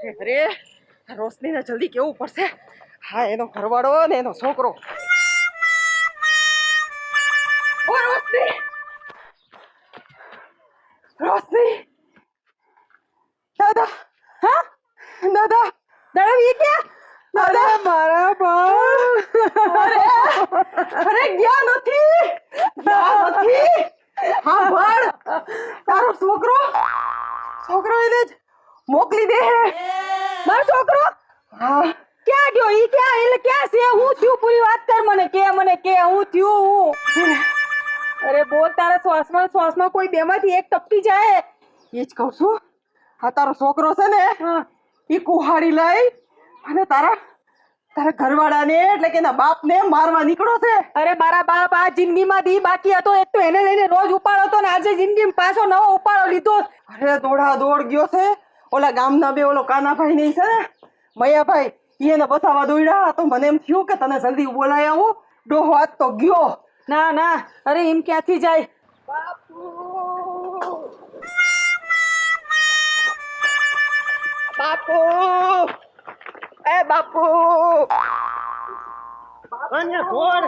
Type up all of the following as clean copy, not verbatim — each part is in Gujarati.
અરે રોશનીને જલ્દી કેવું પડશે. હા, એનો ઘરવાળો ને એનો છોકરો. ઓ રોશની, રોશની, દાદા. હા દાદા, દાદા ये क्या? દાદા મારા બાપ. અરે ગયા નથી. હા ભણ, તારો છોકરો એને જ મોકલી દે. મારો છોકરો હા ક્યાં ગયો? ઈ ક્યાં એટલે ક્યાં છે? હું થયું પૂરી વાત કર મને કે હું થયું. અરે બોલ, તારા શ્વાસમાં કોઈ બેમાંથી એક ટપકી જાય. એ જ કહું છું. આ તારો છોકરો છે ને ઈ કુહાડી લઈ અને તારા ઘરવાળાને એટલે કે એના બાપને મારવા નીકળો છે. અરે મારા બાપ આ જિંદગીમાં દી બાકી હતો. એક તો એને લઈને રોજ ઉપાડો હતો ને આજે જિંદગીમાં પાછો નવો ઉપાડો લીધો. અરે દોડા દોડ ગયો છે. ઓલા ગામના બે ઓલો કાનાભાઈ નહીં છે ને મૈયાભાઈ, એને બસાવા દોડ્યા તો મને એમ થયું કે તને જલ્દી બોલાય આવું. ડોહો આજ તો ગયો. ના અરે એમ ક્યાંથી જાય? બાપુ એ બાપુ અને છોડ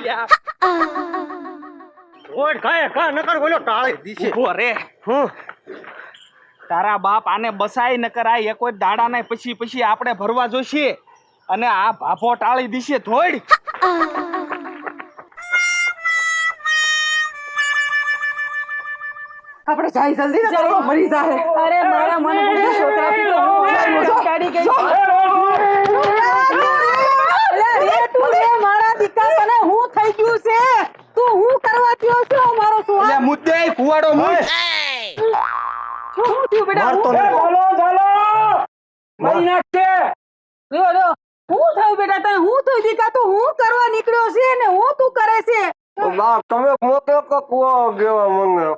યાર છોડ ખાય ખા નકર બોલો ટાળી દીશે. ઉભો રે. તારા બાપ આને બસાય નકર આ એક જ દાડા ને પછી આપણે ભરવા જોઈશે અને આ ભાભો ટાળી દીશે થોડ. આપણે જાય જલ્દી ને તારો મરી જાય. અરે મારા મન બુદ્ધિ છોકરાથી તો હું કાઢી ગઈ. અરે તું રે મારા દીકરા, તને હું થઈ ગયું છે? તું હું કરવા થયો છો મારો છોકરો? એટલે મુદ્દે કુવાડો મુજ. શું થયું બેટા? ચાલો મરી નાખશે. લ્યો હું થયું બેટા? તને હું થયું દીકરા? તું હું કરવા નીકળ્યો છે ને હું તું કરે છે? બાપ તમે મોટો કકવો ગયો મને.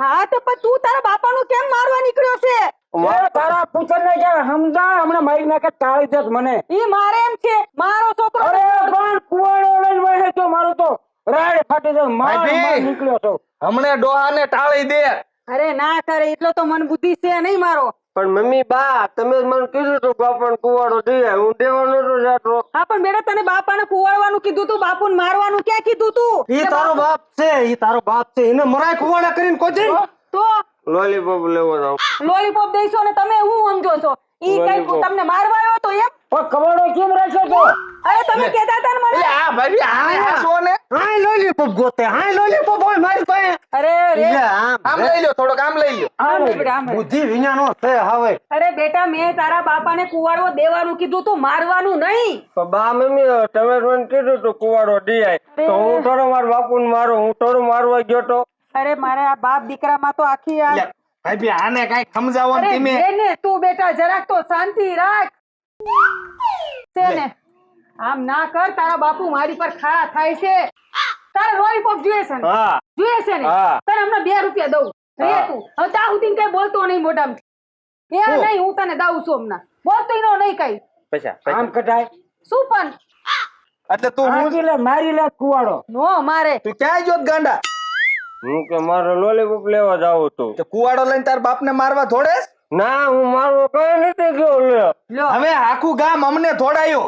હા તો પણ તું તારા બાપાનું કેમ મારવા નીકળ્યો છે? તારા પુત્ર ને કે સમજા હમણાં મારી નાખે ટાળી દે મને. ઈ મારે એમ છે મારો છોકરો. અરે પણ કુવાડો લઈને વહે તો મારો તો રાડ ફાટી જાય. માર નીકળ્યો તો હમણે ડોહાને ટાળી દે. અરે ના કરે એટલો તો મન બુદ્ધિ છે નહીં મારો. પણ મમ્મી બા તમે મને કીધું તું બાપાને કુવાડો દે, હું દેવાનો તો જાતો. હા પણ બેટા તને બાપાને કુવાડવાનું કીધું તું, બાપુને મારવાનું ક્યાં કીધું તું? ઈ તારો બાપ છે એને મરાય કુવાડા કરીને કોઈ તો લોલીપોપ લેવો જાવ. લોલીપોપ દઈશો ને તમે હું સમજો છો? ઈ કઈ તમને મારવા આવ્યો તો એમ? પણ કવાડો કેમ રાખ્યો તો? અરે તમે કહેતા હતા ને મને. આ ભાઈ આ છો ને હાય લોલીપોપ ગોતે, હાય લોલીપોપ હોય મારી પાસે. અરે રે આમ લઈ લ્યો, થોડોક આમ લઈ લ્યો. બુદ્ધિ વિનાનો છે હવે. અરે બેટા મેં તારા બાપાને કુવાડો દેવાનું કીધું તું, મારવાનું નહીં. બા મમ્મી તમે મને કીધું તું કુવાડો દિયાય તો હું થોડો મારા બાપુને મારો, હું થોડું મારવા ગયો તો. અરે મારે આ બાપ દીકરામાં તો આખી આ ભાઈ આને કઈ સમજાવો ને તમે. એને તું બેટા જરાક તો શાંતિ રાખ છે ને. આમ ના કર, તારા બાપુ મારી પર ખાડા થાય છે. તારે લોલીપોપ જોઈએ છે ને? હા જોઈએ છે ને? હા. તને હમણાં 2 રૂપિયા દઉં. રે તું હવે તા સુધી કઈ બોલતો નહીં મોઢામાં. એ નહીં હું તને દઉં છું હમણાં. બોલતો નહીં કઈ. પૈસા આમ કઢાય શું પણ એટલે તું હું મારી લે કુવાડો. નો મારે. તું ક્યાં જોત ગાંડા? હું કે મારો લોલીપોપ લેવા જાવ તો તો કુવાડો લઈને તાર બાપને મારવા થોડે? ના હું મારવો કઈ નથી ગયો. લ્યો હવે આખું ગામ અમને થોડાયો.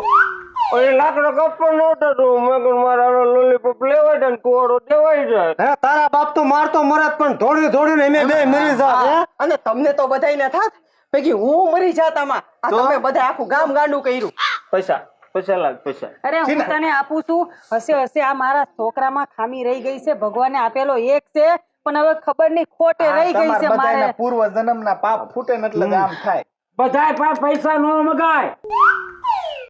ઓય લાકડો કપડો નહોતો તો મેં કહ્યું મારા લોલીપોપ લેવાય જાય ને કુવાડો દેવાય જાય. હે તારા બાપ તો મારતો મરત પણ થોડી અમે બે મરી હા, અને તમને તો બધાયને થાત ભેગી હું મરી જાતામાં. આ તમે બધા આખું ગામ ગાંડું કર્યું. પૈસા લાગ પૈસા. અરે હું તને આપું છું. હશે આ મારા છોકરામાં ખામી રહી ગઈ છે. ભગવાને આપેલો એક છે પણ હવે ખબર નહીં ખોટે રહી ગઈ છે મારે. પૂર્વ જન્મના પાપ ફૂટે ને એટલે આમ થાય. બધાય પાસે પૈસા નો મગાય.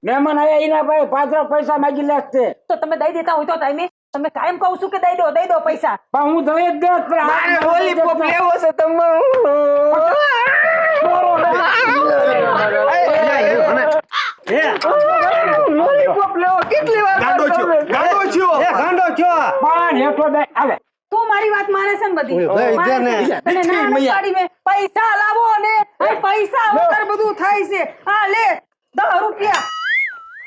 મહેમાન આયા એના પાસે પાછળ પૈસા માંગી લેશે. તો તમે દઈ દેતા હોય તો ટાઈમે તમે કાયમ કહું છું કે દઈ દો પૈસા. પણ હું દઈ જ દે. મારે લોલીપોપ લેવો છે તમે. લોલીપોપ લેવો કેટલી વાર ગાંડો છો. પણ હેઠો દે આવે. તું મારી વાત માને છે ને બધી. તને ના પાડી મેં પૈસા લાવો ને પૈસા વગર બધું થાય છે. હા લે 10 રૂપિયા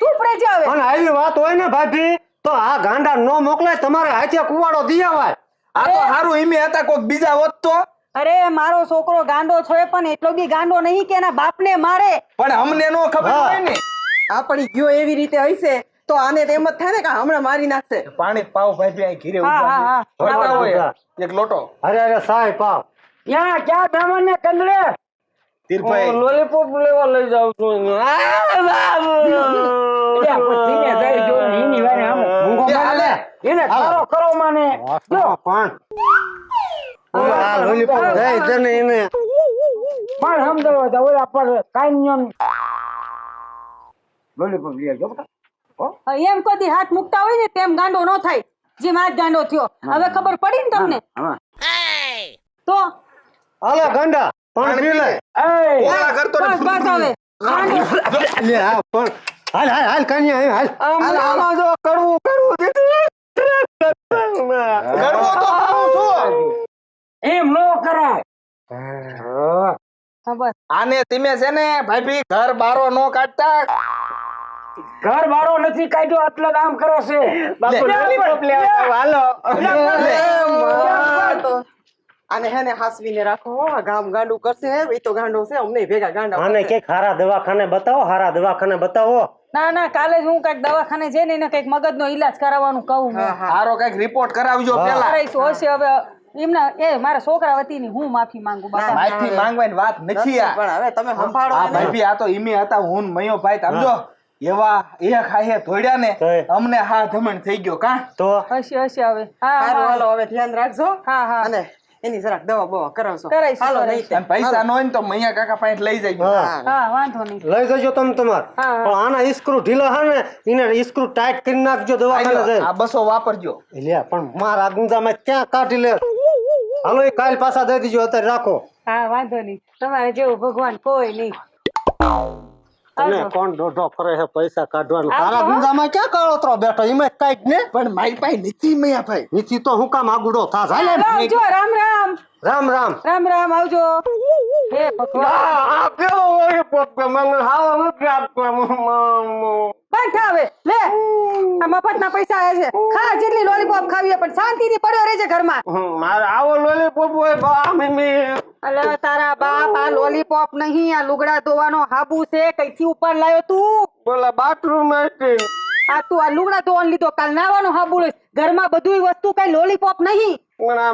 તું પ્રેજે આવે. અને આવી વાત હોય ને ભાભી તો આ ગાંડા નો મોકલાય, તમારે હાથે કુવાડો દી આવાય. આ તો હારું ઈમે હતા કોક બીજા હોત તો અરે મારો છોકરો ગાંડો છે પણ એટલો બી ગાંડો નહીં કે એના બાપને મારે. પણ અમને નો ખબર હોય ને. આપણી ગયો એવી રીતે હશે તો આને તો એમ જ થાય ને કે હમણાં મારી નાખશે. પાણી પાવ ભાઈ અહીં ઘીરે હા, ઉભા હા, છે. હા. ભરતા હોય એક લોટો. અરે અરે સાહેબ પાવ ક્યાં બ્રાહ્મણ ને કંદડે તીરભાઈ લોલીપોપ લેવા લઈ જાઉં છું મૂંગો મારે લે. એને ખરો ખરો માને પણ આ લોલીપોપ દઈ દે ને એને પણ સમજાવો તો ઓલા પર કાન્યન લોલીપોપ લઈ આવજો બેટા. એમ કદી હાથ મુકતા હોય ને તેમ ગાંડો ન થાય જેમ આજ ગાંડો થયો. હવે ખબર પડી ને તમને તો હાલો ગંડા પાણી પી લે. ઓલા કરતો ને બસ બસ હવે ગાંડો. લે આ પણ હાલ હાલ હાલ કન્યા હાલ આમાં જો કડવું કડવું દીધું ગરબો તો કરું છું. એમ નો કરાય. હા, બસ આને તમે છે ને ભાભી ઘર બારો નો કાઢતા. ઘર બારો નથી કાઢ્યો એટલે કામ કરે છે. બાપુ લોલીપોપ લેવા જાવ, હાલો આને હે ને હાસવીને રાખો હો. આ ગામ ગાંડું કરશે એ તો ગાંડો છે અમને ભેગા ગાંડા આને કરશે. કઈક હારા દવાખાને બતાવો હારા દવાખાને બતાવો ના ના કાલે જ હું કઈક દવાખાને જઈને એને કઈક મગજનો ઈલાજ કરાવવાનું કહું હું. હા, હા. હારો કઈક રિપોર્ટ કરાવજો પેલા. કરાઈશું હશે હવે એમના એ મારા છોકરા વતીની હું માફી માંગુ બાપા. માફી માંગવાની વાત નથી આ. પણ હવે તમે સંભાળો આ એને. ભાભી આ તો ઈમે હતા હું ને મયો ભાઈ સમજો એવા એક હાહે ધોડ્યા ને તો એ. અમને હા ધમણ થઈ ગયો કા. તો હશે હશે હવે હા સારું હા હાલો હવે ધ્યાન રાખજો હા હા અને એની જરાક દવા બવા કરાવશો. કરાઈશું, હાલો કરાઈશું. નહીં અને પૈસા ન હોય ને તો મૈયા કાકા પાસે લઈ જાય. હા હા વાંધો નહીં લઈ જજો તમે તમાર હા, હા. પણ આના ઈસ્ક્રૂ ઢીલા હે ને એને ઈસ્ક્રૂ ટાઈટ કરી નાખજો દવાખાને આ જઈ 200 વાપરજો. લે પણ મારા ગુંજામાં ક્યાં કાઢી લે હાલો એ કાલ પાછા દઈ દીજો અત્યારે રાખો હા વાંધો નહીં તમારે જેવું ભગવાન કોઈ નહીં. તને આવજો. કોણ દોઢો કરે છે પૈસા કાઢવાનું આવજો, તારા હો. ગુંજામાં ક્યાં કાળોતરો બેઠો એમાં કાઢ ને પણ મારી પાસે નથી મૈયા ભાઈ. નીચી તો હું કામ આગુડો થાસ હાલે આવજો રામ રામ રામ રામ રામ રામ આવજો હે ભગવાન આ કેવો હોય પોપ મને હાવ નથી આપતો બંધ થાવે લે આ મફતના પૈસા આવે છે ખા જેટલી લોલીપોપ ખાવી હોય પણ શાંતિથી પડ્યો રહેજે ઘરમાં. મારે આવો લોલીપોપ હોય બા મીમી અલા તારા બાપ આ લોલીપોપ નહીં આ લુગડા ધોવાનો હાબુ છે કઈથી ઉપર લાયો તું બોલા બાથરૂમ હતી આ તું આ લુગડા ધોવાનું લીધો કાલ નાવાનો હાબુ લઈશ ઘરમાં બધુંય વસ્તુ કઈ લોલીપોપ નહીં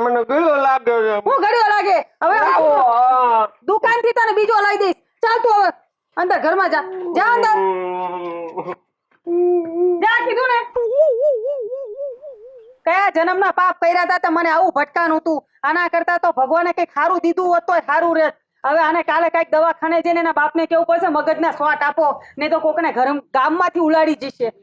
મને ગયો લાગ્યો છે હું ઘડ્યો લાગે હવે દુકાન થી તને બીજો લાવી દઈશ ચાલ તું હવે અંદર ઘરમાં જા જા અંદર જા કીધું ને કયા જન્મના પાપ કર્યા હતા તે મને આવું ભટકાનું તું આના કરતા તો ભગવાને કઈક સારું દીધું હોત તોય સારું રહેત હવે આને કાલે કઈક દવાખાને જઈને એના બાપને કેવું પડશે મગજના સ્વાટ આપો નહીં તો કોકને ગામમાંથી ઉલાડી જશે